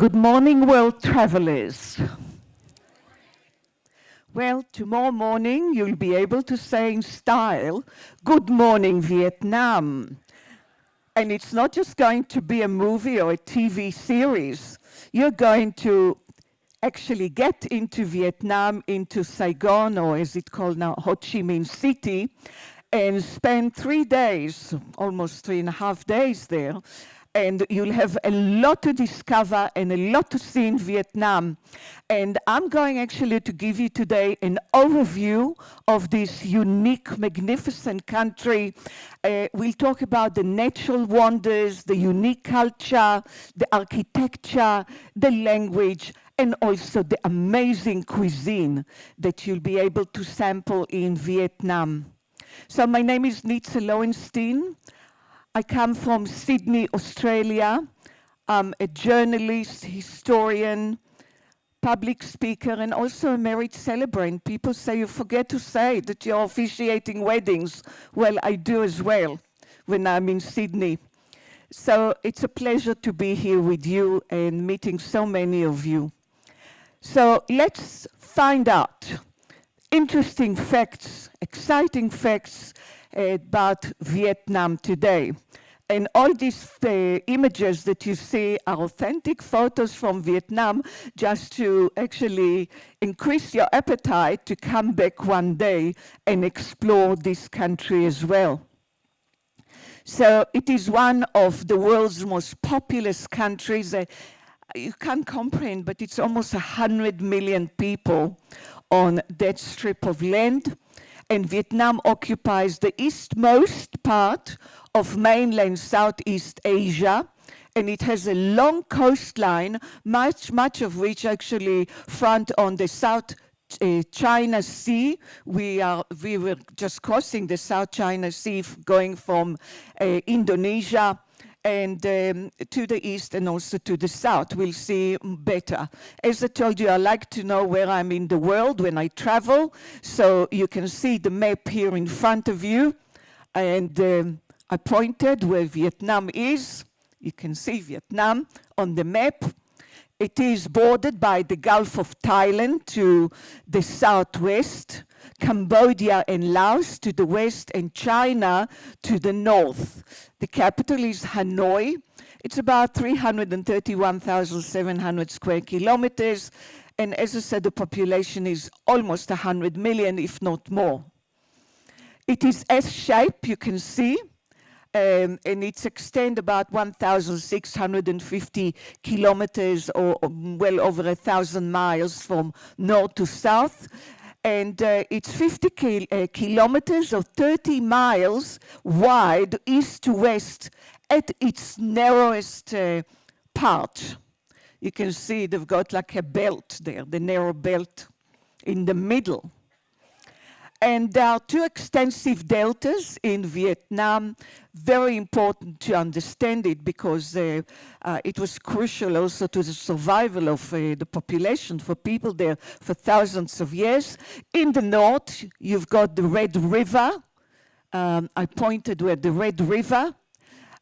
Good morning, world travelers. Well, tomorrow morning you'll be able to say in style, "Good morning, Vietnam." And it's not just going to be a movie or a TV series. You're going to actually get into Vietnam, into Saigon, or as it's called now, Ho Chi Minh City, and spend 3 days, almost 3.5 days there. And you'll have a lot to discover and a lot to see in Vietnam. And I'm going actually to give you today an overview of this unique, magnificent country. We'll talk about the natural wonders, the unique culture, the architecture, the language, and also the amazing cuisine that you'll be able to sample in Vietnam. So my name is Nitza Lowenstein. I come from Sydney, Australia. I'm a journalist, historian, public speaker, and also a marriage celebrant. People say you forget to say that you're officiating weddings. Well, I do as well when I'm in Sydney. So it's a pleasure to be here with you and meeting so many of you. So let's find out interesting facts, exciting facts about Vietnam today. And all these images that you see are authentic photos from Vietnam, just to actually increase your appetite to come back one day and explore this country as well. So it is one of the world's most populous countries. You can't comprehend, but it's almost 100 million people on that strip of land. And Vietnam occupies the eastmost part of mainland Southeast Asia, and it has a long coastline, much of which actually front on the South China Sea. We were just crossing the South China Sea, going from Indonesia and to the east and also to the south. We'll see better. As I told you, I like to know where I'm in the world when I travel, so you can see the map here in front of you. And I pointed where Vietnam is. You can see Vietnam on the map. It is bordered by the Gulf of Thailand to the southwest, Cambodia and Laos to the west, and China to the north. The capital is Hanoi. It's about 331,700 square kilometers. And as I said, the population is almost 100 million, if not more. It is S-shaped, you can see. And it's extend about 1,650 kilometers or well over 1,000 miles from north to south. And it's 50 kilometers or 30 miles wide, east to west, at its narrowest part. You can see they've got like a belt there, the narrow belt in the middle. And there are two extensive deltas in Vietnam, very important to understand it because it was crucial also to the survival of the population for people there for thousands of years. In the north, you've got the Red River. I pointed where the Red River,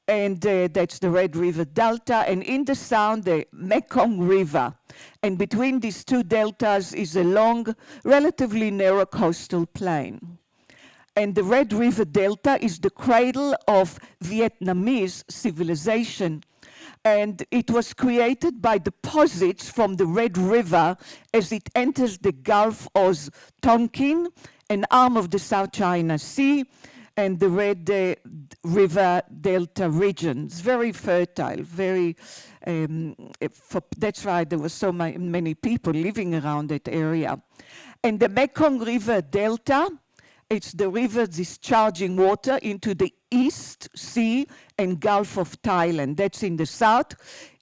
and that's the Red River Delta, and in the south, the Mekong River. And between these two deltas is a long, relatively narrow coastal plain. And the Red River Delta is the cradle of Vietnamese civilization. And it was created by deposits from the Red River as it enters the Gulf of Tonkin, an arm of the South China Sea, and the Red River Delta region. It's very fertile, very, that's why there were so many people living around that area. And the Mekong River Delta, it's the river discharging water into the East Sea and Gulf of Thailand. That's in the south.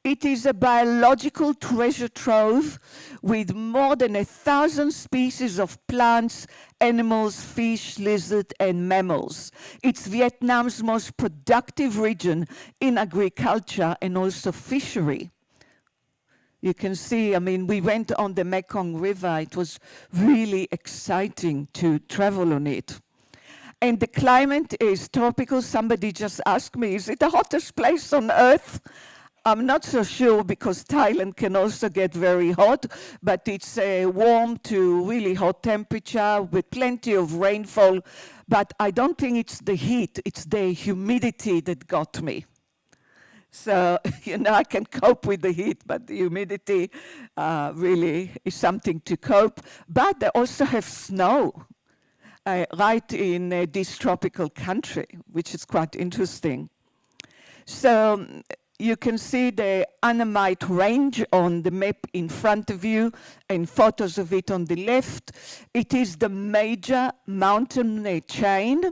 It is a biological treasure trove with more than 1,000 species of plants, animals, fish, lizard, and mammals. It's Vietnam's most productive region in agriculture and also fishery. You can see, I mean, we went on the Mekong River. It was really exciting to travel on it. And the climate is tropical. Somebody just asked me, is it the hottest place on earth? I'm not so sure because Thailand can also get very hot, but it's warm to really hot temperature with plenty of rainfall. But I don't think it's the heat, it's the humidity that got me. So, I can cope with the heat, but the humidity really is something to cope. But they also have snow right in this tropical country, which is quite interesting. So you can see the Annamite Range on the map in front of you and photos of it on the left. It is the major mountain chain,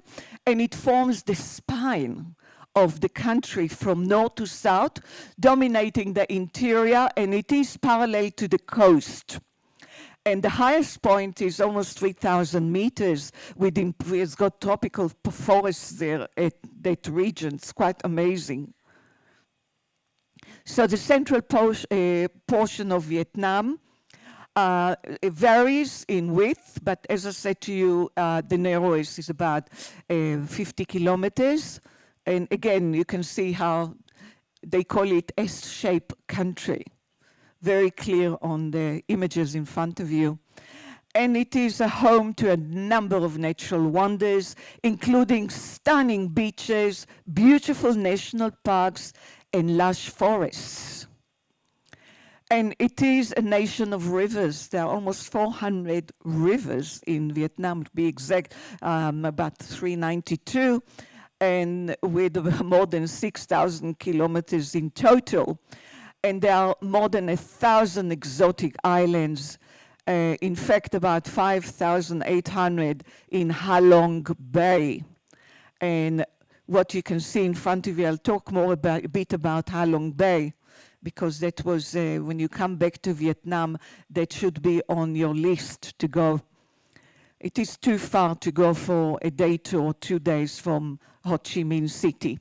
and it forms the spine of the country from north to south, dominating the interior, and it is parallel to the coast. And the highest point is almost 3,000 meters. It's got tropical forests there at that region. It's quite amazing. So the central portion of Vietnam it varies in width, but as I said to you, the narrowest is about 50 kilometers. And again, you can see how they call it S-shaped country. Very clear on the images in front of you. And it is a home to a number of natural wonders, including stunning beaches, beautiful national parks, and lush forests. And it is a nation of rivers. There are almost 400 rivers in Vietnam, to be exact, about 392, and with more than 6,000 kilometers in total. And there are more than 1,000 exotic islands. In fact, about 5,800 in Ha Long Bay. And what you can see in front of you, I'll talk more a bit about Ha Long Bay, because that was, when you come back to Vietnam, that should be on your list to go. It is too far to go for a day or 2 days from Ho Chi Minh City.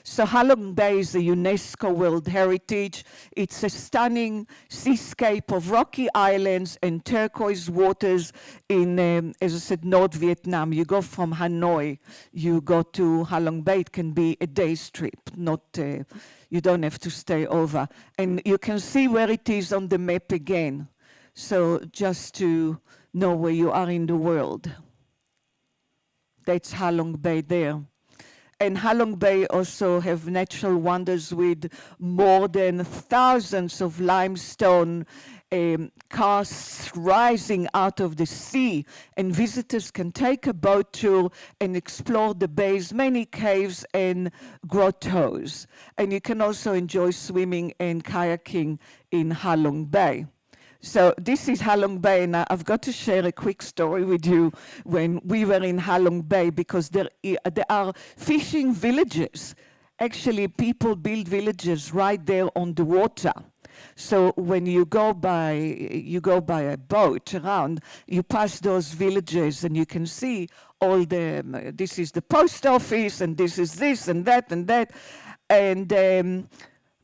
So Ha Long Bay is a UNESCO World Heritage. It's a stunning seascape of rocky islands and turquoise waters in, as I said, North Vietnam. You go from Hanoi, you go to Ha Long Bay. It can be a day's trip, not, you don't have to stay over. And you can see where it is on the map again. So just to know where you are in the world. That's Ha Long Bay there. And Ha Long Bay also have natural wonders with more than thousands of limestone casts rising out of the sea. And visitors can take a boat tour and explore the bay's many caves and grottos. And you can also enjoy swimming and kayaking in Ha Long Bay. So this is Ha Long Bay, and I've got to share a quick story with you when we were in Ha Long Bay, because there are fishing villages. Actually, people build villages right there on the water. So when you go by a boat around, you pass those villages and you can see all the, this is the post office, and this is this and that and that. And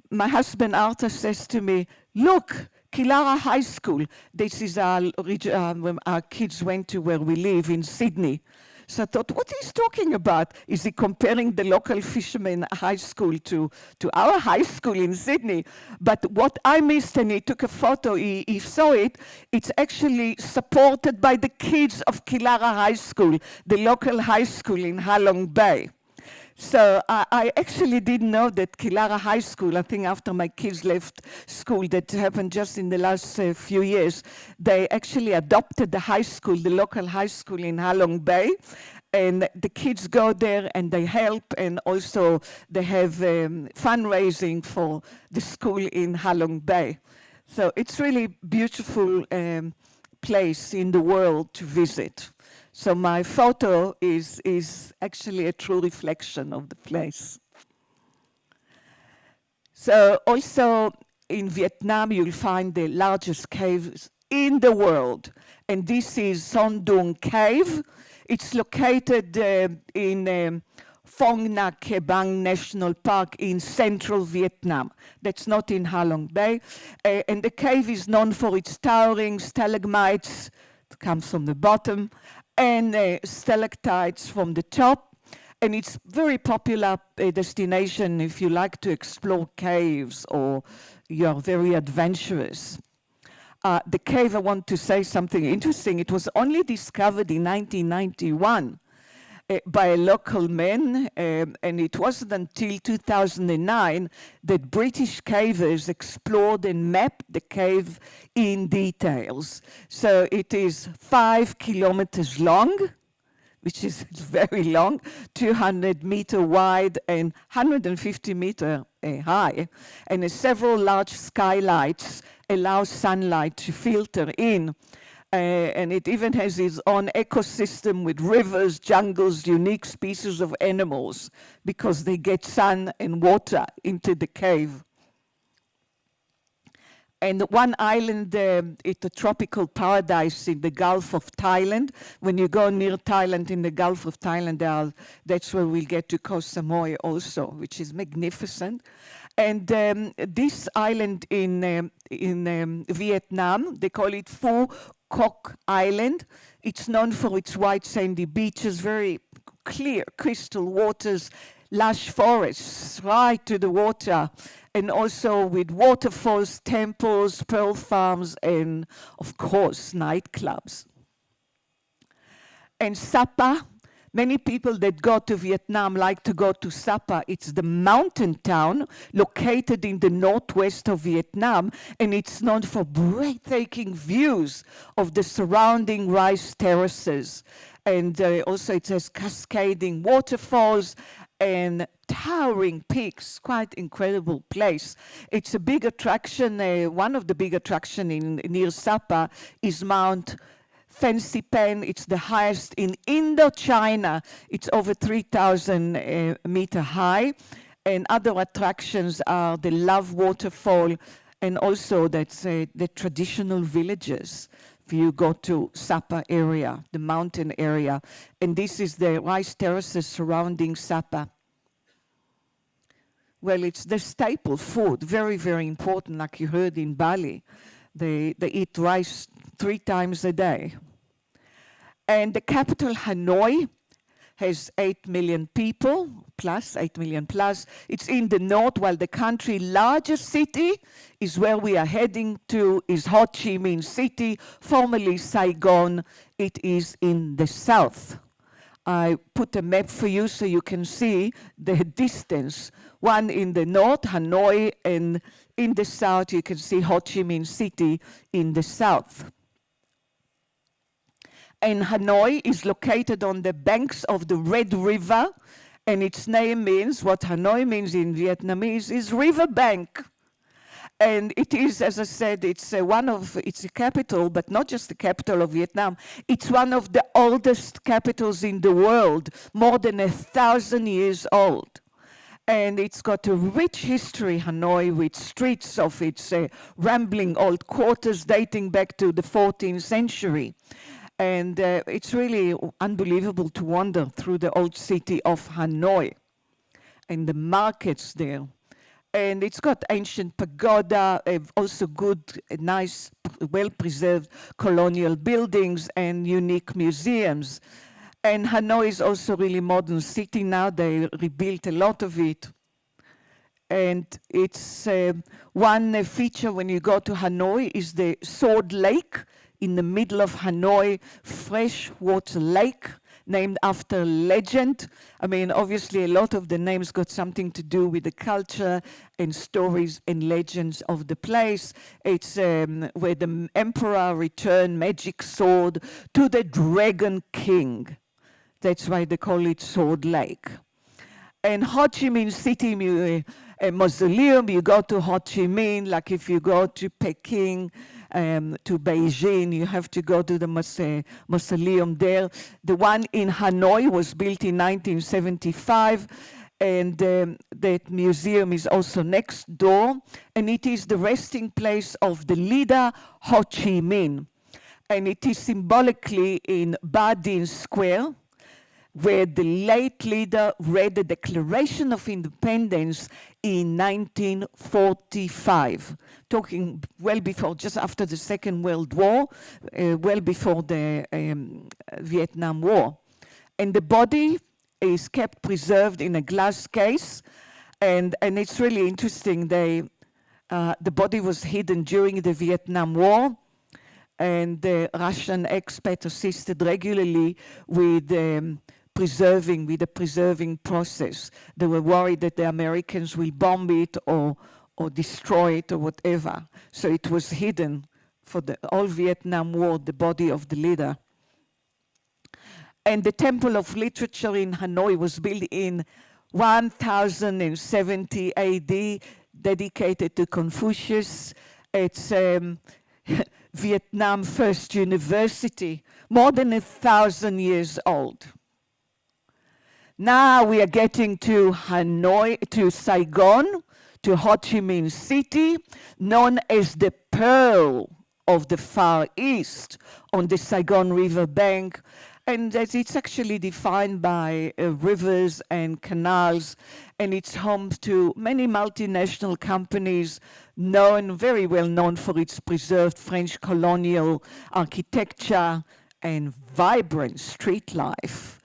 my husband Arthur says to me, look, Kilara High School. This is when our kids went to where we live in Sydney. So I thought, what he's talking about? Is he comparing the local fisherman high school to our high school in Sydney? But what I missed, and he took a photo, he saw it, it's actually supported by the kids of Kilara High School, the local high school in Ha Long Bay. So I actually didn't know that Kilara High School, I think after my kids left school, that happened just in the last few years, they actually adopted the high school, the local high school in Ha Long Bay, and the kids go there and they help, and also they have fundraising for the school in Ha Long Bay. So it's really beautiful place in the world to visit. So my photo is actually a true reflection of the place. So also in Vietnam, you'll find the largest caves in the world. And this is Son Doong Cave. It's located in Phong Nha Ke Bang National Park in central Vietnam. That's not in Ha Long Bay. And the cave is known for its towering stalagmites, it comes from the bottom, and stalactites from the top. And it's very popular destination if you like to explore caves or you're very adventurous. The cave, I want to say something interesting. It was only discovered in 1991 by a local man, and it wasn't until 2009 that British cavers explored and mapped the cave in details. So it is 5 kilometers long, which is very long, 200-meter wide and 150-meter high, and several large skylights allow sunlight to filter in. And it even has its own ecosystem with rivers, jungles, unique species of animals, because they get sun and water into the cave. And one island, it's a tropical paradise in the Gulf of Thailand. When you go near Thailand, in the Gulf of Thailand, that's where we'll get to Koh Samui also, which is magnificent. And this island in Vietnam, they call it Phu Quoc Island. It's known for its white sandy beaches, very clear crystal waters, lush forests right to the water, and also with waterfalls, temples, pearl farms, and of course nightclubs. And Sapa, many people that go to Vietnam like to go to Sapa. It's the mountain town located in the northwest of Vietnam, and it's known for breathtaking views of the surrounding rice terraces. And also it has cascading waterfalls and towering peaks, quite incredible place. It's a big attraction. One of the big attractions near Sapa is Mount Fancy Pen. It's the highest in Indochina. It's over 3,000 meter high. And other attractions are the Love Waterfall, and also that's the traditional villages. If you go to Sapa area, the mountain area, and this is the rice terraces surrounding Sapa. Well, it's the staple food, very, very important, like you heard in Bali. They eat rice 3 times a day. And the capital, Hanoi, has 8 million people, plus 8 million plus. It's in the north, while the country's largest city is where we are heading to, is Ho Chi Minh City, formerly Saigon. It is in the south. I put a map for you so you can see the distance. One in the north, Hanoi, and in the south you can see Ho Chi Minh City in the south. And Hanoi is located on the banks of the Red River, and its name means, what Hanoi means in Vietnamese is river bank. And it is, as I said, it's a capital, but not just the capital of Vietnam. It's one of the oldest capitals in the world, more than 1,000 years old. And it's got a rich history, Hanoi, with streets of its rambling old quarters dating back to the 14th century. And it's really unbelievable to wander through the old city of Hanoi and the markets there. And it's got ancient pagoda, also good, nice, well-preserved colonial buildings and unique museums. And Hanoi is also a really modern city now. They rebuilt a lot of it. And it's one feature when you go to Hanoi is the Sword Lake in the middle of Hanoi, freshwater lake, named after a legend. I mean, obviously a lot of the names got something to do with the culture and stories and legends of the place. It's where the emperor returned magic sword to the Dragon King. That's why they call it Sword Lake. And Ho Chi Minh City a mausoleum, you go to Ho Chi Minh, like if you go to Peking, to Beijing, you have to go to the mausoleum there. The one in Hanoi was built in 1975, and that museum is also next door, and it is the resting place of the leader Ho Chi Minh, and it is symbolically in Ba Dinh Square, where the late leader read the Declaration of Independence in 1945, talking well before, just after the Second World War, well before the Vietnam War. And the body is kept preserved in a glass case, and it's really interesting. The body was hidden during the Vietnam War, and the Russian expert assisted regularly with the preserving process. They were worried that the Americans will bomb it or destroy it or whatever. So it was hidden for the whole Vietnam War, the body of the leader. And the Temple of Literature in Hanoi was built in 1070 AD, dedicated to Confucius. It's Vietnam first university, more than 1,000 years old. Now we are getting to Hanoi, to Saigon, to Ho Chi Minh City, known as the Pearl of the Far East on the Saigon River bank. And it's actually defined by rivers and canals, and it's home to many multinational companies very well known for its preserved French colonial architecture and vibrant street life.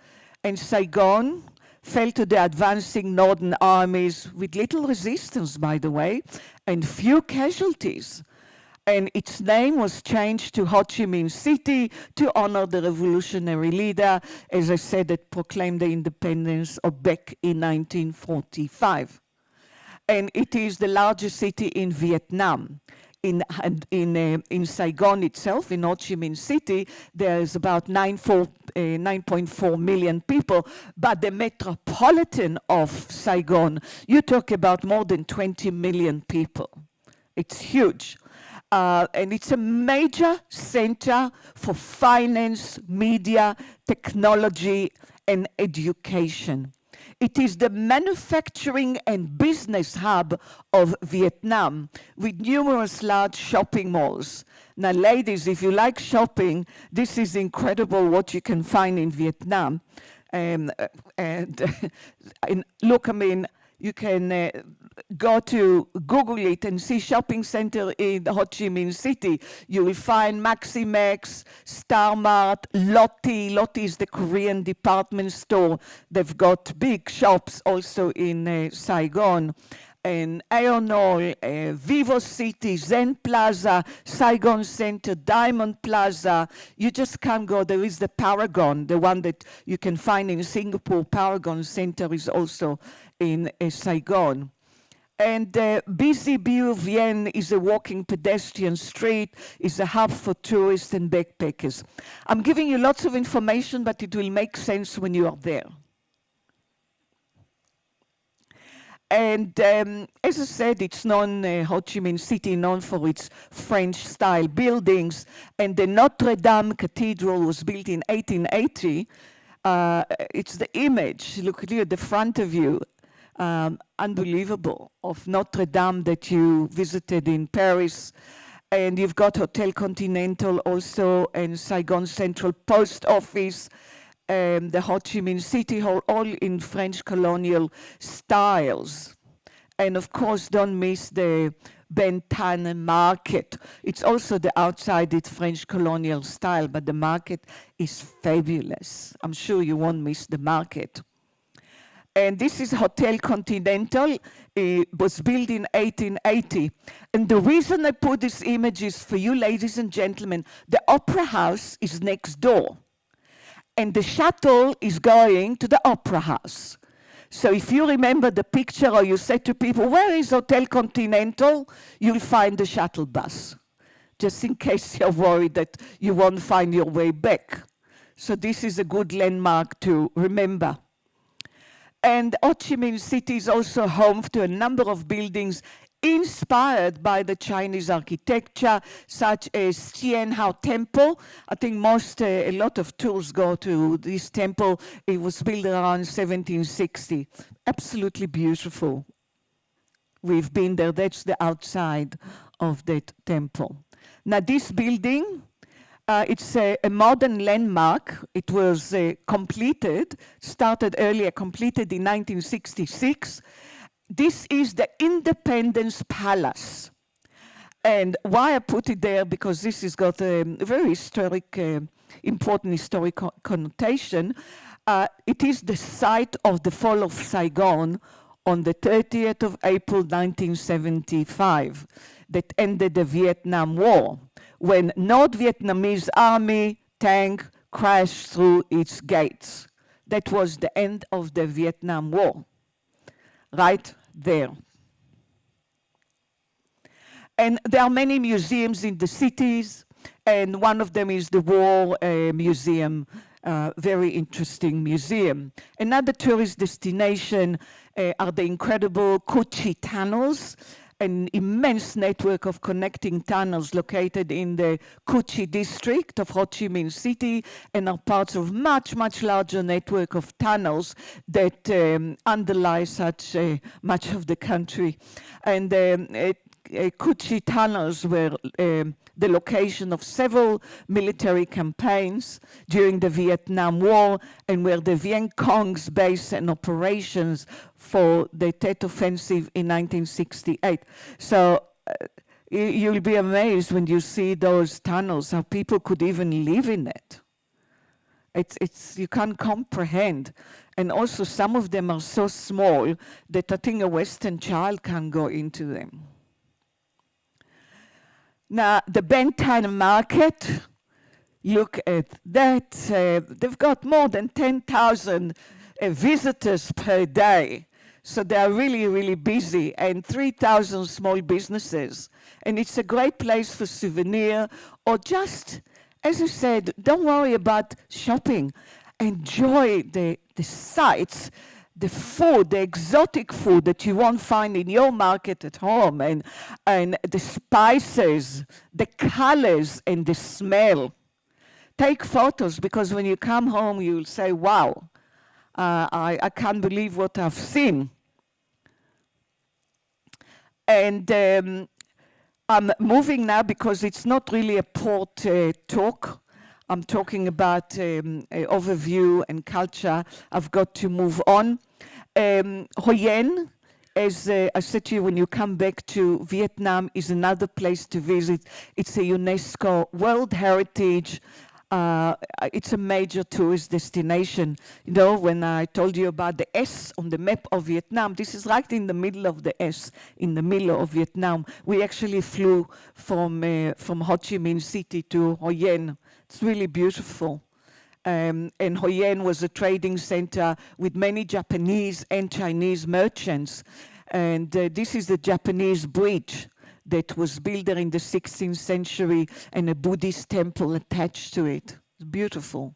And Saigon fell to the advancing northern armies with little resistance, by the way, and few casualties. And its name was changed to Ho Chi Minh City to honor the revolutionary leader, as I said, that proclaimed the independence of back in 1945. And it is the largest city in Vietnam. In Saigon itself, in Ho Chi Minh City, there's about 9.4 million people, but the metropolitan of Saigon, you talk about more than 20 million people. It's huge. And it's a major center for finance, media, technology, and education. It is the manufacturing and business hub of Vietnam, with numerous large shopping malls. Now, ladies, if you like shopping, this is incredible what you can find in Vietnam. And look, I mean, you can go to Google it and see shopping center in Ho Chi Minh City. You will find Maximex, Star Mart, Lotte. Lotte is the Korean department store. They've got big shops also in Saigon. And Aeonol, Vivo City, Zen Plaza, Saigon Center, Diamond Plaza. You just can't go. There is the Paragon, the one that you can find in Singapore. Paragon Center is also in Saigon. And busy Biu Vien is a walking pedestrian street, is a hub for tourists and backpackers. I'm giving you lots of information, but it will make sense when you are there. And as I said, it's known, Ho Chi Minh City, known for its French-style buildings. And the Notre Dame Cathedral was built in 1880. It's the image, look here at the front of you, unbelievable, of Notre Dame that you visited in Paris. And you've got Hotel Continental also, and Saigon Central Post Office, the Ho Chi Minh City Hall, all in French colonial styles. And of course, don't miss the Ben Thanh Market. It's also the outside, it's French colonial style, but the market is fabulous. I'm sure you won't miss the market. And this is Hotel Continental. It was built in 1880. And the reason I put this image is for you, ladies and gentlemen, the Opera House is next door. And the shuttle is going to the Opera House. So if you remember the picture, or you say to people, where is Hotel Continental? You'll find the shuttle bus, just in case you're worried that you won't find your way back. So this is a good landmark to remember. And Ho Chi Minh City is also home to a number of buildings inspired by the Chinese architecture, such as Tien Hao Temple. I think a lot of tours go to this temple. It was built around 1760. Absolutely beautiful. We've been there. That's the outside of that temple. Now, this building, it's a modern landmark. It was started earlier, completed in 1966. This is the Independence Palace. And why I put it there, because this has got a very historic important historical connotation. It is the site of the fall of Saigon on the 30th of April 1975 that ended the Vietnam War, when North Vietnamese army tank crashed through its gates. That was the end of the Vietnam War, right there. And there are many museums in the cities, and one of them is the War Museum, very interesting museum. Another tourist destination are the incredible Cu Chi tunnels, an immense network of connecting tunnels located in the Cu Chi district of Ho Chi Minh City, and are parts of much, much larger network of tunnels that underlie such much of the country. And Cu Chi tunnels were the location of several military campaigns during the Vietnam War, and were the Viet Cong's base and operations for the Tet Offensive in 1968. So you'll be amazed when you see those tunnels, how people could even live in it. It's you can't comprehend. And also some of them are so small that I think a Western child can't go into them. Now, the Ben Thanh market, look at that. They've got more than 10,000 visitors per day. So they are really, really busy, and 3,000 small businesses. And it's a great place for souvenir, or just, as I said, don't worry about shopping. Enjoy the sights, the food, the exotic food that you won't find in your market at home, and the spices, the colors, and the smell. Take photos, because when you come home, you'll say, wow, I can't believe what I've seen. And I'm moving now because it's not really a port talk. I'm talking about overview and culture. I've got to move on. Hoi An, as I said to you, when you come back to Vietnam, is another place to visit. It's a UNESCO World Heritage. It's a major tourist destination. You know, when I told you about the S on the map of Vietnam, this is right in the middle of the S, in the middle of Vietnam. We actually flew from Ho Chi Minh City to Hoi An. It's really beautiful. And Hoi An was a trading center with many Japanese and Chinese merchants. And this is the Japanese bridge that was built there in the 16th century, and a Buddhist temple attached to it. It's beautiful.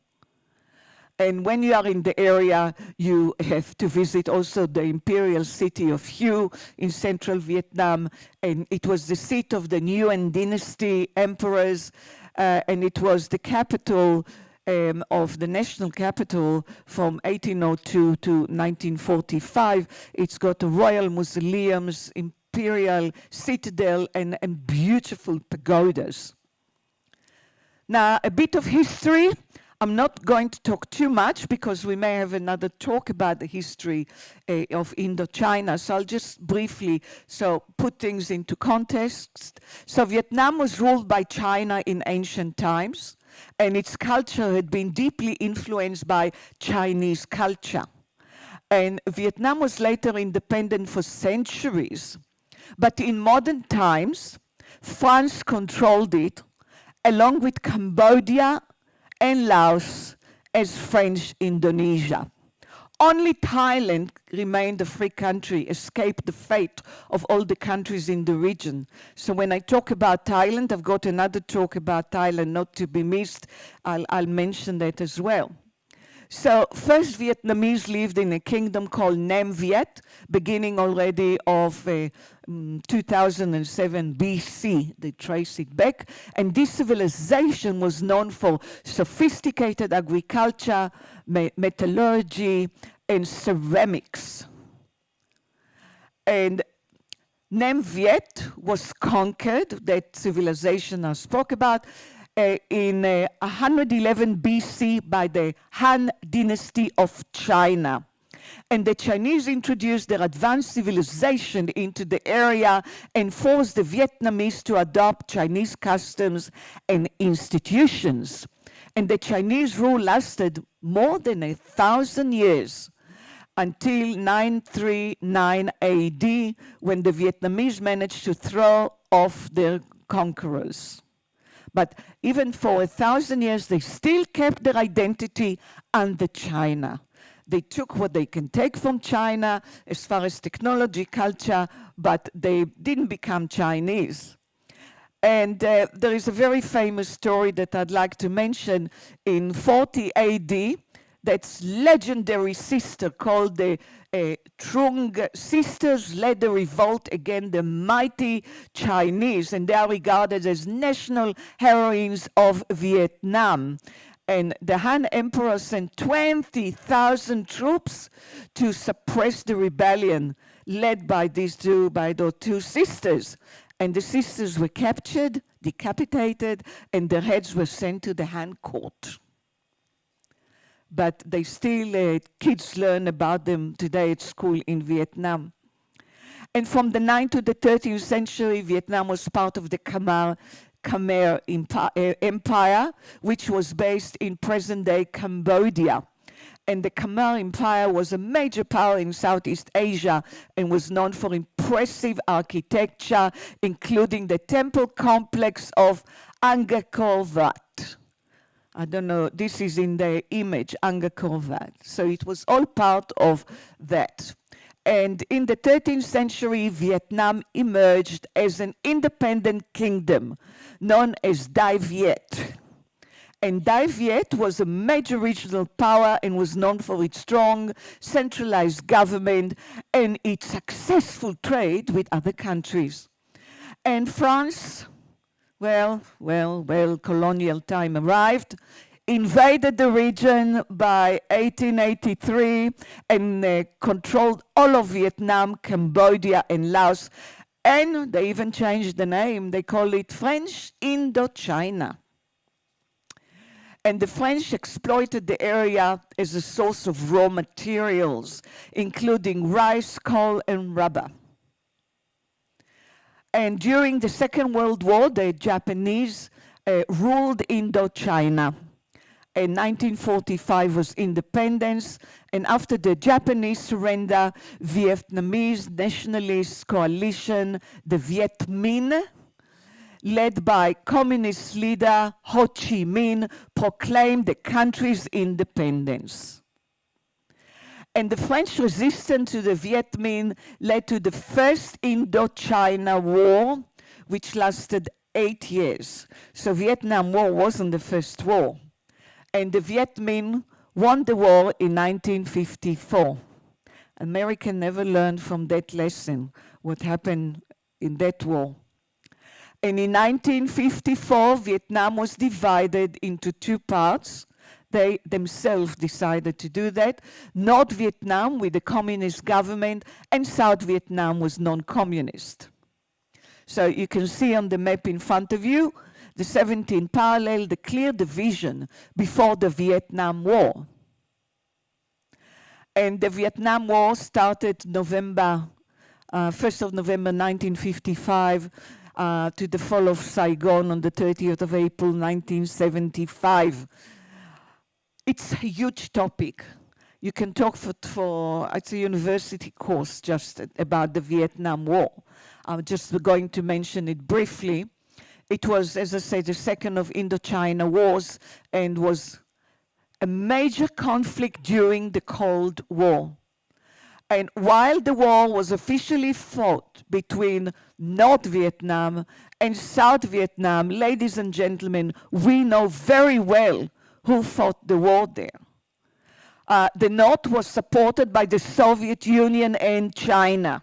And when you are in the area, you have to visit also the imperial city of Hue in central Vietnam. And it was the seat of the Nguyen dynasty emperors, and it was the capital of the national capital from 1802 to 1945. It's got royal mausoleums, imperial citadel, and beautiful pagodas. Now, a bit of history. I'm not going to talk too much because we may have another talk about the history of Indochina. So I'll just briefly put things into context. So Vietnam was ruled by China in ancient times, and its culture had been deeply influenced by Chinese culture. And Vietnam was later independent for centuries. But in modern times, France controlled it, along with Cambodia and Laos as French Indonesia. Only Thailand remained a free country, escaped the fate of all the countries in the region. So when I talk about Thailand, I've got another talk about Thailand not to be missed. I'll mention that as well. So first Vietnamese lived in a kingdom called Nam Viet, beginning already of 2007 BC. They trace it back. And this civilization was known for sophisticated agriculture, metallurgy, and ceramics. And Nam Viet was conquered, that civilization I spoke about, in 111 BC by the Han dynasty of China. And the Chinese introduced their advanced civilization into the area and forced the Vietnamese to adopt Chinese customs and institutions. And the Chinese rule lasted more than 1,000 years until 939 AD, when the Vietnamese managed to throw off their conquerors. But even for 1,000 years, they still kept their identity under China. They took what they can take from China as far as technology, culture, but they didn't become Chinese. And there is a very famous story that I'd like to mention. In 40 AD, that's legendary sister called the Trung sisters led a revolt against the mighty Chinese, and they are regarded as national heroines of Vietnam. And the Han Emperor sent 20,000 troops to suppress the rebellion led by these two sisters. And the sisters were captured, decapitated, and their heads were sent to the Han court. But they still, kids learn about them today at school in Vietnam. And from the 9th to the 13th century, Vietnam was part of the Khmer Empire, which was based in present-day Cambodia. And the Khmer Empire was a major power in Southeast Asia and was known for impressive architecture, including the temple complex of Angkor Wat. I don't know, this is in the image, Angkor Wat. So it was all part of that. And in the 13th century, Vietnam emerged as an independent kingdom known as Dai Viet. And Dai Viet was a major regional power and was known for its strong centralized government and its successful trade with other countries. And France, well, colonial time arrived, invaded the region by 1883 and controlled all of Vietnam, Cambodia, and Laos. And they even changed the name. They call it French Indochina. And the French exploited the area as a source of raw materials, including rice, coal, and rubber. And during the Second World War, the Japanese ruled Indochina. In 1945 was independence, and after the Japanese surrender, Vietnamese nationalist coalition, the Viet Minh, led by communist leader Ho Chi Minh, proclaimed the country's independence. And the French resistance to the Viet Minh led to the First Indochina War, which lasted 8 years. So Vietnam War wasn't the first war. And the Viet Minh won the war in 1954. America never learned from that lesson, what happened in that war. And in 1954, Vietnam was divided into two parts. They themselves decided to do that. North Vietnam with the communist government, and South Vietnam was non-communist. So you can see on the map in front of you, the 17 parallel, the clear division before the Vietnam War. And the Vietnam War started 1st of November 1955, to the fall of Saigon on the 30th of April 1975. It's a huge topic. You can talk for it's a university course just about the Vietnam War. I'm just going to mention it briefly. It was, as I said, the second of Indochina Wars and was a major conflict during the Cold War. And while the war was officially fought between North Vietnam and South Vietnam, ladies and gentlemen, we know very well who fought the war there. The North was supported by the Soviet Union and China.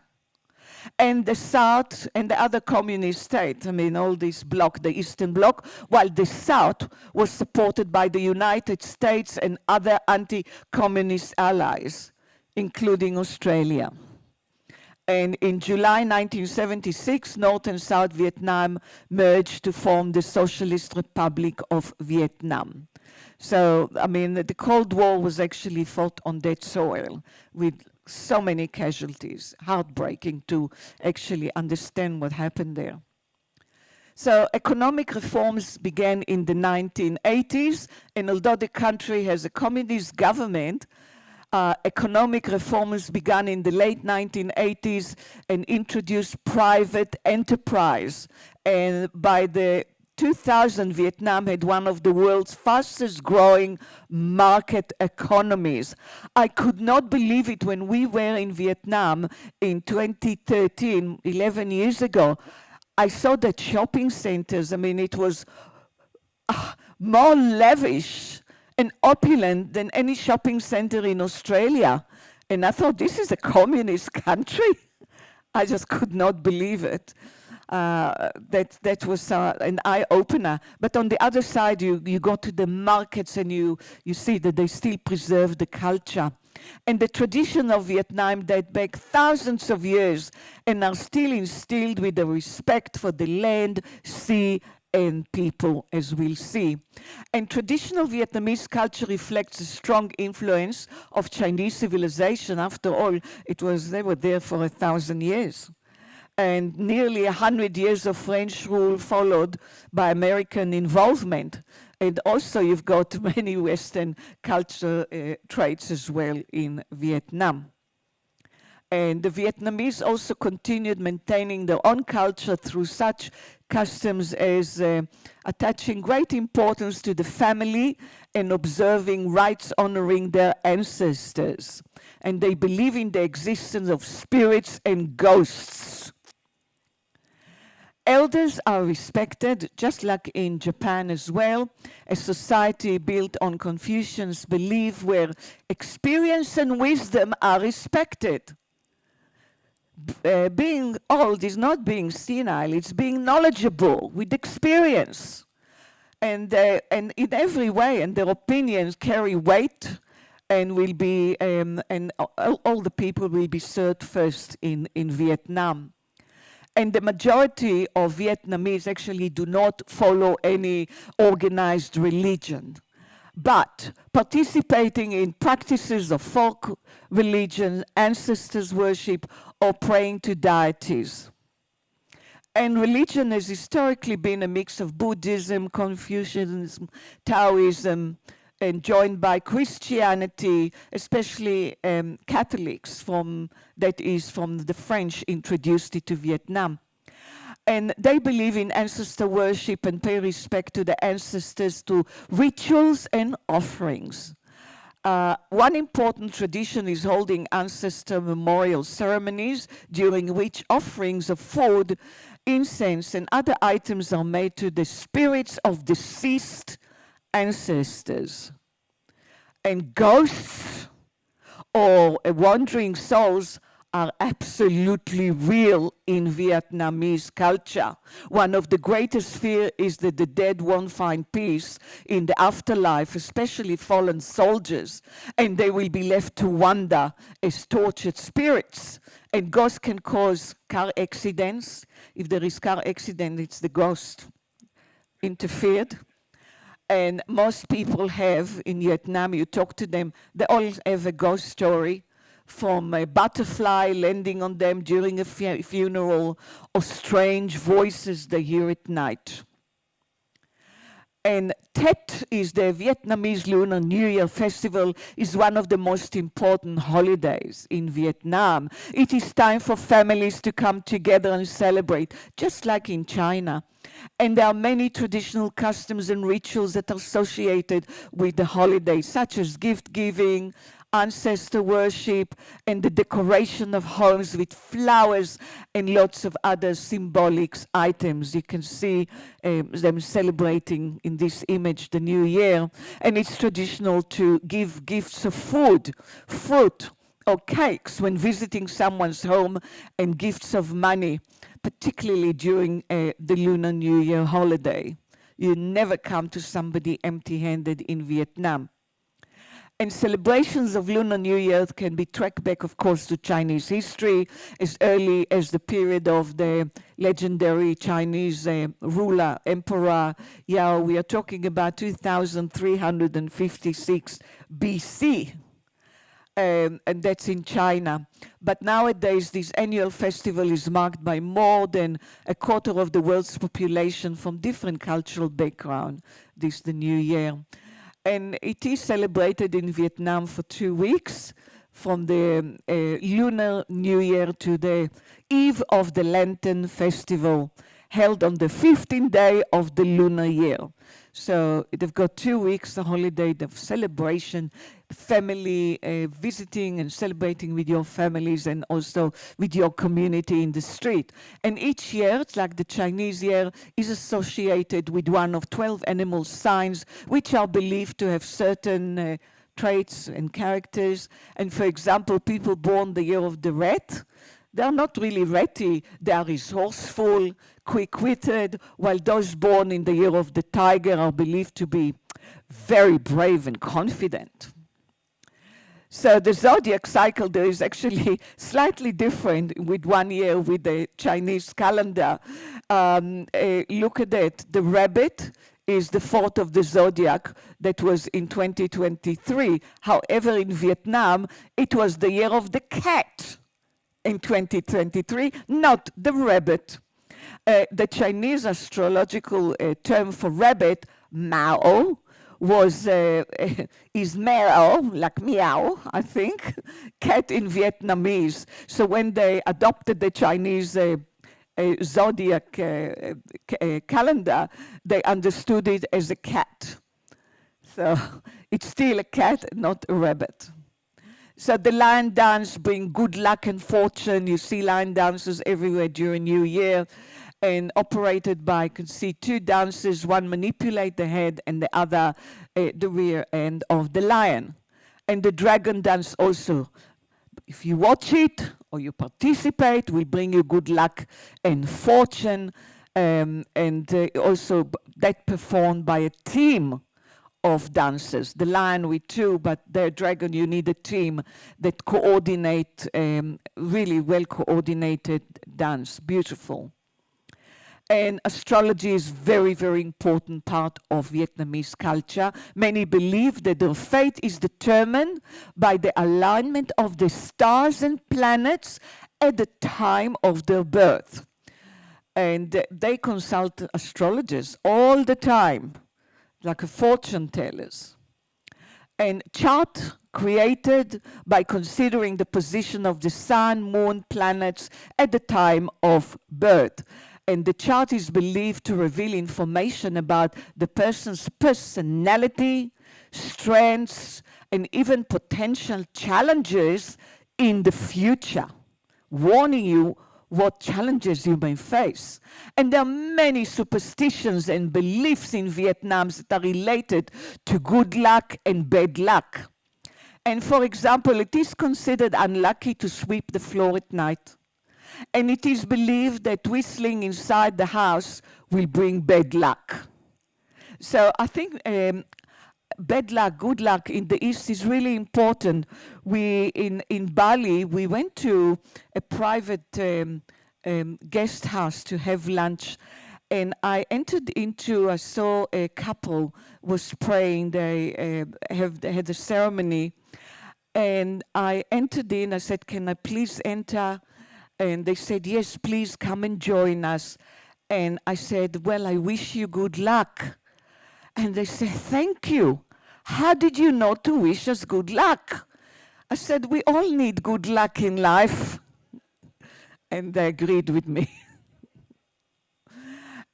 And the South and the other communist states, I mean, all this bloc, the Eastern Bloc, while the South was supported by the United States and other anti-communist allies, including Australia. And in July 1976, North and South Vietnam merged to form the Socialist Republic of Vietnam. So, I mean, the Cold War was actually fought on that soil with so many casualties, heartbreaking to actually understand what happened there. So economic reforms began in the 1980s, and although the country has a communist government, economic reforms began in the late 1980s and introduced private enterprise. And by the 2000, Vietnam had one of the world's fastest growing market economies. I could not believe it when we were in Vietnam in 2013, 11 years ago. I saw that shopping centers, I mean, it was more lavish and opulent than any shopping center in Australia. And I thought, this is a communist country? I just could not believe it. That was an eye-opener. But on the other side, you go to the markets and you see that they still preserve the culture. And the tradition of Vietnam date back thousands of years and are still instilled with the respect for the land, sea, and people, as we'll see. And traditional Vietnamese culture reflects a strong influence of Chinese civilization. After all, they were there for 1,000 years. And nearly 100 years of French rule followed by American involvement. And also you've got many Western cultural traits as well in Vietnam. And the Vietnamese also continued maintaining their own culture through such customs as attaching great importance to the family and observing rites honoring their ancestors. And they believe in the existence of spirits and ghosts. Elders are respected, just like in Japan as well, a society built on Confucian's belief where experience and wisdom are respected. Being old is not being senile, it's being knowledgeable with experience. And in every way, and their opinions carry weight and will be, and all the people will be served first in Vietnam. And the majority of Vietnamese actually do not follow any organized religion, but participating in practices of folk religion, ancestors worship, or praying to deities. And religion has historically been a mix of Buddhism, Confucianism, Taoism, and joined by Christianity, especially Catholics that is from the French introduced it to Vietnam. And they believe in ancestor worship and pay respect to the ancestors through rituals and offerings. One important tradition is holding ancestor memorial ceremonies during which offerings of food, incense, and other items are made to the spirits of deceased ancestors. And ghosts or wandering souls are absolutely real in Vietnamese culture. One of the greatest fears is that the dead won't find peace in the afterlife, especially fallen soldiers, and they will be left to wander as tortured spirits. And ghosts can cause car accidents. If there is car accident, it's the ghost interfered. And most people have, in Vietnam, you talk to them, they all have a ghost story, from a butterfly landing on them during a funeral, or strange voices they hear at night. And Tet is the Vietnamese Lunar New Year festival, is one of the most important holidays in Vietnam. It is time for families to come together and celebrate, just like in China. And there are many traditional customs and rituals that are associated with the holiday, such as gift giving, ancestor worship, and the decoration of homes with flowers and lots of other symbolic items. You can see them celebrating in this image the New Year. And it's traditional to give gifts of food, fruit, or cakes when visiting someone's home, and gifts of money, particularly during the Lunar New Year holiday. You never come to somebody empty-handed in Vietnam. And celebrations of Lunar New Year can be tracked back, of course, to Chinese history, as early as the period of the legendary Chinese ruler, Emperor Yao. We are talking about 2356 BC. and that's in China. But nowadays, this annual festival is marked by more than a quarter of the world's population from different cultural background. This is the New Year. And it is celebrated in Vietnam for 2 weeks, from the Lunar New Year to the eve of the Lantern Festival, held on the 15th day of the lunar year. So they've got 2 weeks, a holiday of celebration, family visiting and celebrating with your families and also with your community in the street. And each year, it's like the Chinese year, is associated with one of 12 animal signs, which are believed to have certain traits and characters. And for example, people born the year of the rat, they are not really ratty, they are resourceful, quick-witted, while those born in the year of the tiger are believed to be very brave and confident. So the zodiac cycle there is actually slightly different with 1 year with the Chinese calendar. Look at that, the rabbit is the fourth of the zodiac that was in 2023. However, in Vietnam, it was the year of the cat in 2023, not the rabbit. The Chinese astrological term for rabbit, Mao, is Mao, like meow, I think, cat in Vietnamese. So when they adopted the Chinese zodiac calendar, they understood it as a cat. So it's still a cat, not a rabbit. So the lion dance brings good luck and fortune. You see lion dances everywhere during New Year, and operated by, you can see 2 dancers, one manipulate the head and the other the rear end of the lion. And the dragon dance also, if you watch it or you participate, will bring you good luck and fortune, and also that performed by a team of dancers. The lion with 2, but the dragon, you need a team that coordinate, really well coordinated dance, beautiful. And astrology is very, very important part of Vietnamese culture. Many believe that their fate is determined by the alignment of the stars and planets at the time of their birth. And they consult astrologers all the time, like a fortune tellers. And chart created by considering the position of the sun, moon, planets at the time of birth. And the chart is believed to reveal information about the person's personality, strengths, and even potential challenges in the future, warning you what challenges you may face. And there are many superstitions and beliefs in Vietnam that are related to good luck and bad luck. And for example, it is considered unlucky to sweep the floor at night. And it is believed that whistling inside the house will bring bad luck. So I think bad luck, good luck in the East is really important. In Bali, we went to a private guest house to have lunch, and I saw a couple was praying. They had a ceremony, and I entered in. I said, "Can I please enter?" And they said, "Yes, please come and join us." And I said, "Well, I wish you good luck." And they said, "Thank you. How did you know to wish us good luck?" I said, "We all need good luck in life." And they agreed with me.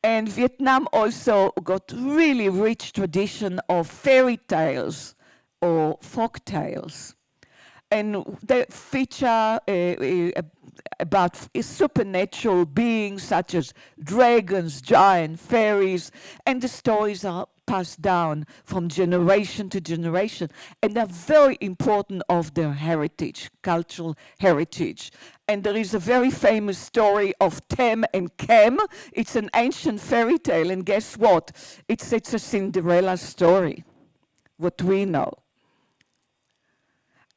And Vietnam also got really rich tradition of fairy tales or folk tales. And they feature about supernatural beings such as dragons, giants, fairies, and the stories are passed down from generation to generation, and they're very important of their heritage, cultural heritage. And there is a very famous story of Tem and Kem. It's an ancient fairy tale, and guess what? It's a Cinderella story, what we know.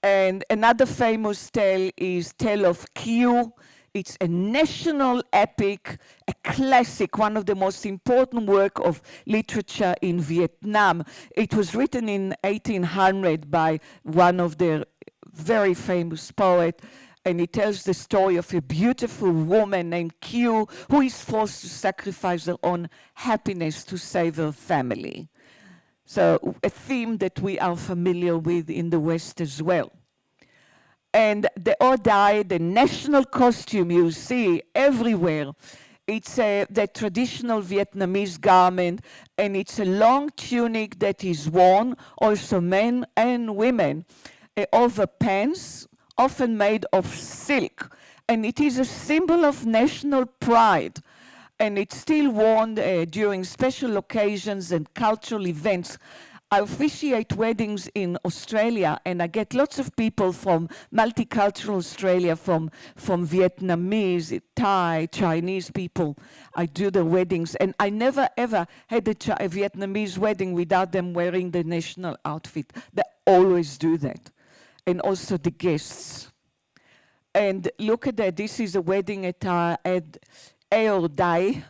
And another famous tale is Tale of Kieu. It's a national epic, a classic, one of the most important work of literature in Vietnam. It was written in 1800 by one of their very famous poet, and he tells the story of a beautiful woman named Q who is forced to sacrifice her own happiness to save her family. So a theme that we are familiar with in the West as well. And the odai, the national costume you see everywhere, it's the traditional Vietnamese garment, and it's a long tunic that is worn, also men and women, over pants, often made of silk. And it is a symbol of national pride. And it's still worn during special occasions and cultural events. I officiate weddings in Australia, and I get lots of people from multicultural Australia, from Vietnamese, Thai, Chinese people. I do the weddings, and I never ever had a Vietnamese wedding without them wearing the national outfit. They always do that, and also the guests. And look at that, this is a wedding at Ao Dai.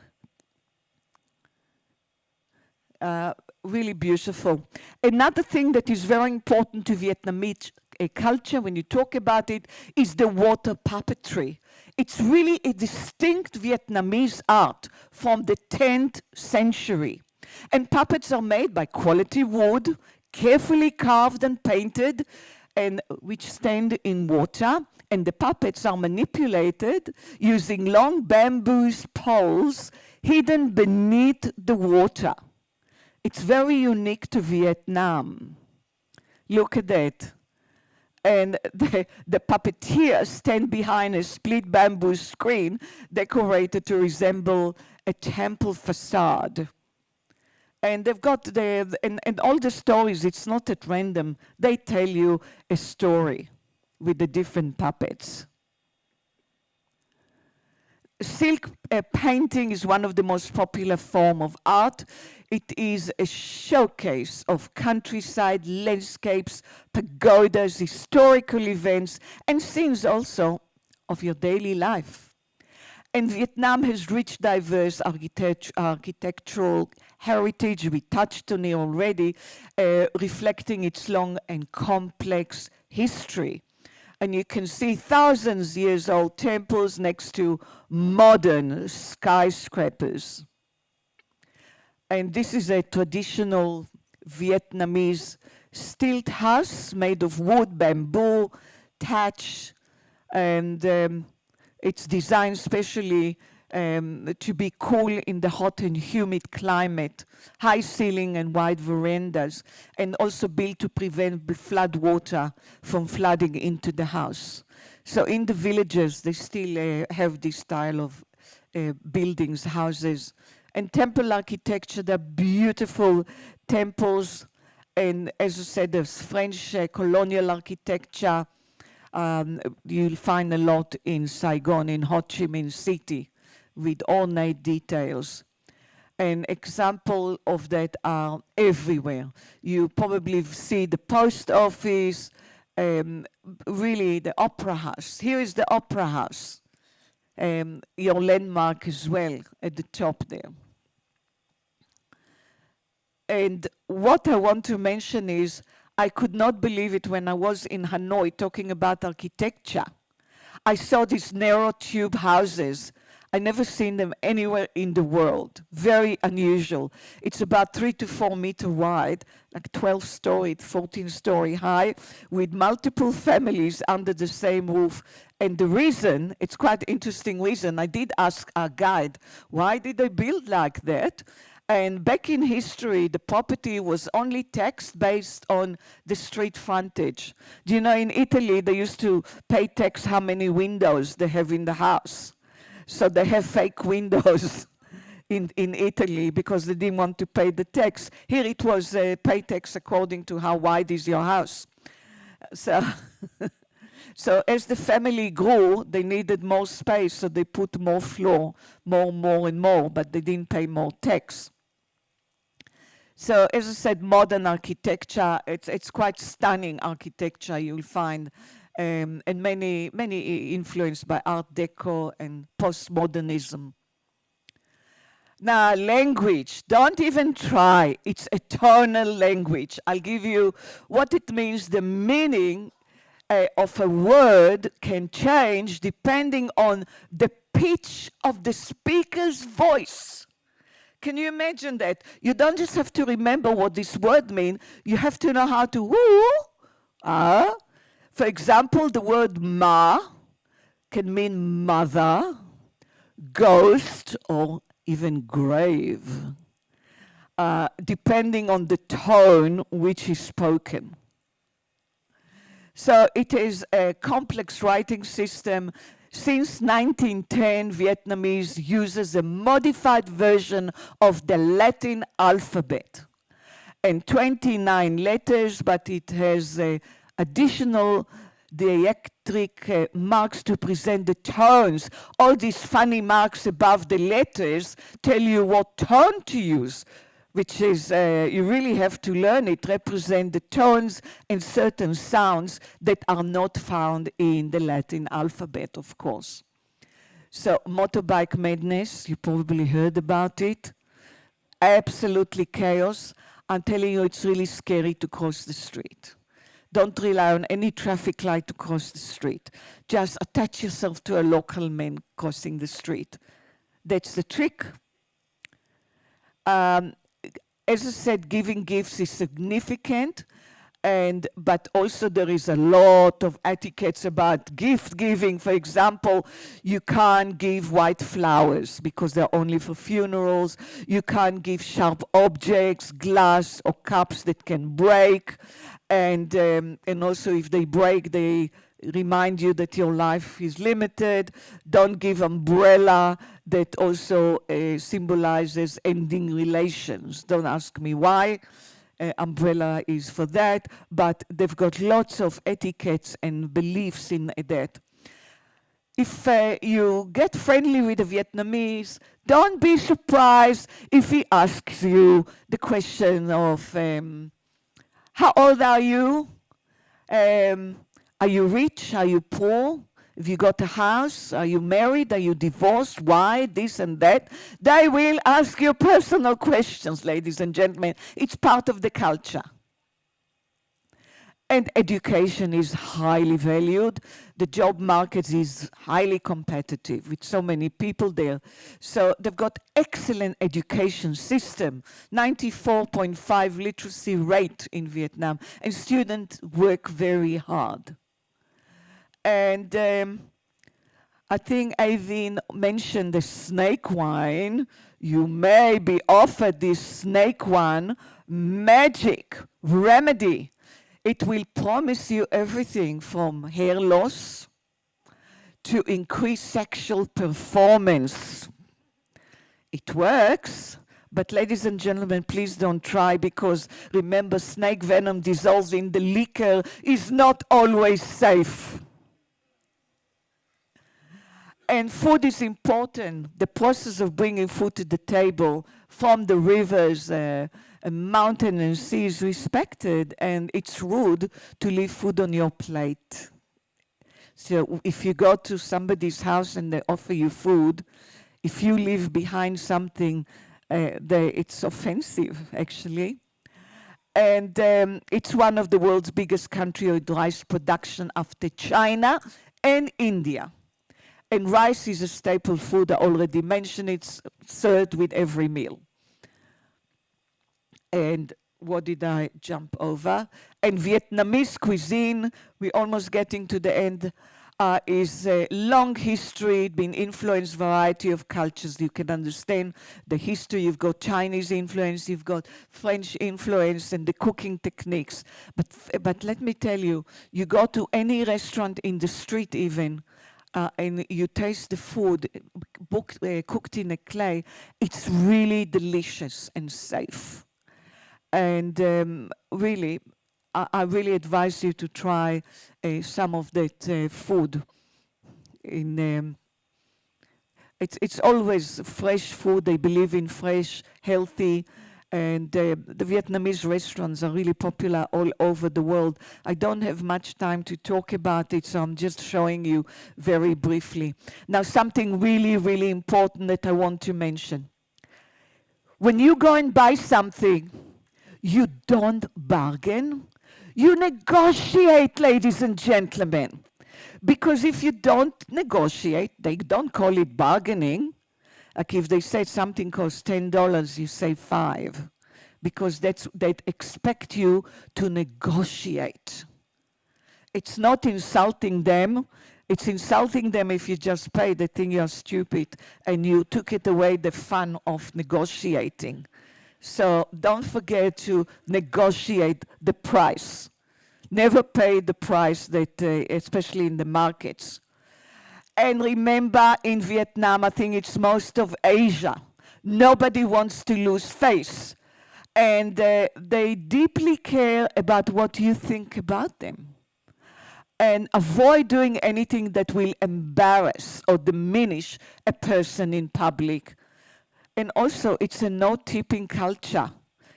Really beautiful. Another thing that is very important to Vietnamese culture when you talk about it is the water puppetry. It's really a distinct Vietnamese art from the 10th century. And puppets are made by quality wood, carefully carved and painted, and which stand in water. And the puppets are manipulated using long bamboo poles hidden beneath the water. It's very unique to Vietnam. Look at that. And the puppeteers stand behind a split bamboo screen decorated to resemble a temple facade. And they've got and all the stories, it's not at random. They tell you a story with the different puppets. Silk painting is one of the most popular forms of art. It is a showcase of countryside landscapes, pagodas, historical events, and scenes also of your daily life. And Vietnam has rich, diverse architectural heritage. We touched on it already, reflecting its long and complex history. And you can see thousands years old temples next to modern skyscrapers. And this is a traditional Vietnamese stilt house made of wood, bamboo, thatch, and it's designed specially to be cool in the hot and humid climate, high ceiling and wide verandas, and also built to prevent flood water from flooding into the house. So in the villages, they still have this style of buildings, houses. And temple architecture, they're beautiful temples. And as I said, there's French colonial architecture. You'll find a lot in Saigon, in Ho Chi Minh City, with ornate details. An example of that are everywhere. You probably see the post office, really the opera house. Here is the opera house, your landmark as well at the top there. And what I want to mention is, I could not believe it when I was in Hanoi talking about architecture. I saw these narrow tube houses. I never seen them anywhere in the world. Very unusual. It's about 3 to 4 meter wide, like 12-story, 14-story high, with multiple families under the same roof. And the reason, it's quite interesting reason, I did ask our guide, why did they build like that? And back in history, the property was only taxed based on the street frontage. Do you know, in Italy, they used to pay tax how many windows they have in the house. So they have fake windows in Italy because they didn't want to pay the tax. Here it was pay tax according to how wide is your house. So, so as the family grew, they needed more space, so they put more floor, more and more, but they didn't pay more tax. So as I said, modern architecture, it's quite stunning architecture you'll find, and many influenced by Art Deco and postmodernism. Now, language, don't even try. It's a tonal language. I'll give you what it means, the meaning of a word can change depending on the pitch of the speaker's voice. Can you imagine that? You don't just have to remember what this word means, you have to know how to woo, ah. For example, the word ma can mean mother, ghost, or even grave, depending on the tone which is spoken. So it is a complex writing system. Since 1910, Vietnamese uses a modified version of the Latin alphabet and 29 letters, but it has additional diacritic marks to present the tones. All these funny marks above the letters tell you what tone to use, which is, you really have to learn it, represent the tones and certain sounds that are not found in the Latin alphabet, of course. So motorbike madness, you probably heard about it. Absolutely chaos. I'm telling you, it's really scary to cross the street. Don't rely on any traffic light to cross the street. Just attach yourself to a local man crossing the street. That's the trick. As I said, giving gifts is significant, but also there is a lot of etiquettes about gift giving. For example, you can't give white flowers because they're only for funerals. You can't give sharp objects, glass or cups that can break. And also if they break, they remind you that your life is limited. Don't give umbrella that also symbolizes ending relations. Don't ask me why. Umbrella is for that, but they've got lots of etiquettes and beliefs in that. If you get friendly with a Vietnamese, don't be surprised if he asks you the question of, how old are you? Are you rich? Are you poor? Have you got a house? Are you married? Are you divorced? Why? This and that. They will ask you personal questions, ladies and gentlemen. It's part of the culture. And education is highly valued. The job market is highly competitive with so many people there. So they've got excellent education system, 94.5 literacy rate in Vietnam, and students work very hard. And I think Avin mentioned the snake wine. You may be offered this snake wine magic remedy. It will promise you everything from hair loss to increased sexual performance. It works, but ladies and gentlemen, please don't try, because remember, snake venom dissolved in the liquor is not always safe. And food is important. The process of bringing food to the table from the rivers, mountain and sea is respected, and it's rude to leave food on your plate. So if you go to somebody's house and they offer you food, if you leave behind something, it's offensive, actually. And it's one of the world's biggest country with rice production after China and India. And rice is a staple food. I already mentioned it's served with every meal. And what did I jump over? And Vietnamese cuisine, we're almost getting to the end, is a long history, been influenced variety of cultures. You can understand the history. You've got Chinese influence, you've got French influence, and the cooking techniques. But let me tell you, you go to any restaurant in the street even, and you taste the food cooked in a clay, it's really delicious and safe. And really, I really advise you to try some of that food. It's always fresh food. They believe in fresh, healthy, and the Vietnamese restaurants are really popular all over the world. I don't have much time to talk about it, so I'm just showing you very briefly. Now, something really, really important that I want to mention. When you go and buy something, you don't bargain, You negotiate, ladies and gentlemen. Because if you don't negotiate, they don't call it bargaining. Like if they say something costs $10, you say 5, because they expect you to negotiate. It's not insulting them. It's insulting them if you just pay, they think you're stupid and you took it away the fun of negotiating. So don't forget to negotiate the price. Never pay the price that, especially in the markets. And remember, in Vietnam, I think it's most of Asia, nobody wants to lose face. And they deeply care about what you think about them. And avoid doing anything that will embarrass or diminish a person in public. And also, it's a no tipping culture.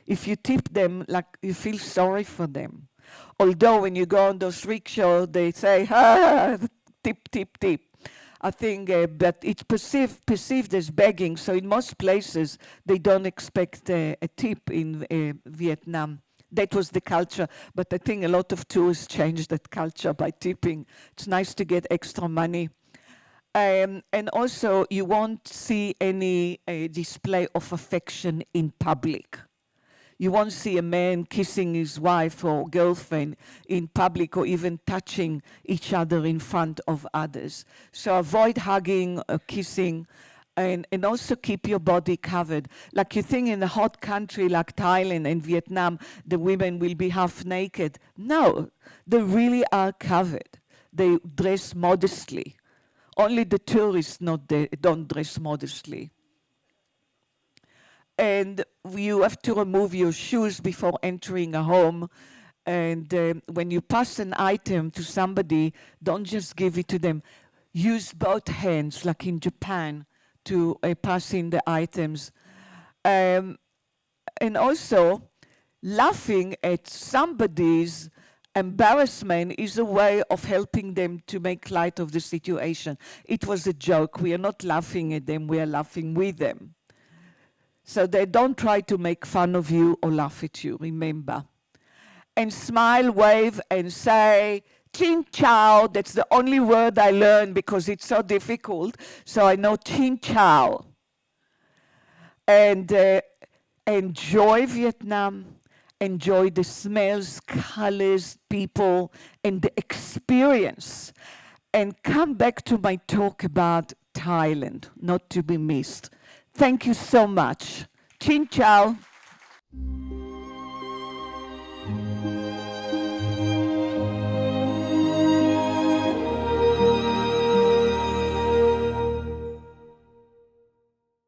If you tip them, like you feel sorry for them. Although when you go on those rickshaws, they say, tip, tip, tip. I think, but it's perceived as begging. So in most places, they don't expect a tip in Vietnam. That was the culture, but I think a lot of tourists changed that culture by tipping. It's nice to get extra money. And also, you won't see any display of affection in public. You won't see a man kissing his wife or girlfriend in public or even touching each other in front of others. So avoid hugging or kissing, and also keep your body covered. Like you think in a hot country like Thailand and Vietnam, the women will be half naked. No, they really are covered. They dress modestly. Only the tourists don't dress modestly. And you have to remove your shoes before entering a home. And when you pass an item to somebody, don't just give it to them. Use both hands, like in Japan, to pass in the items. And also, laughing at somebody's embarrassment is a way of helping them to make light of the situation. It was a joke. We are not laughing at them. We are laughing with them. So they don't try to make fun of you or laugh at you, remember. And smile, wave, and say, Chin Chow. That's the only word I learned because it's so difficult. So I know Chin Chow. And enjoy Vietnam. Enjoy the smells, colors, people, and the experience. And come back to my talk about Thailand, not to be missed. Thank you so much. Chin Chow.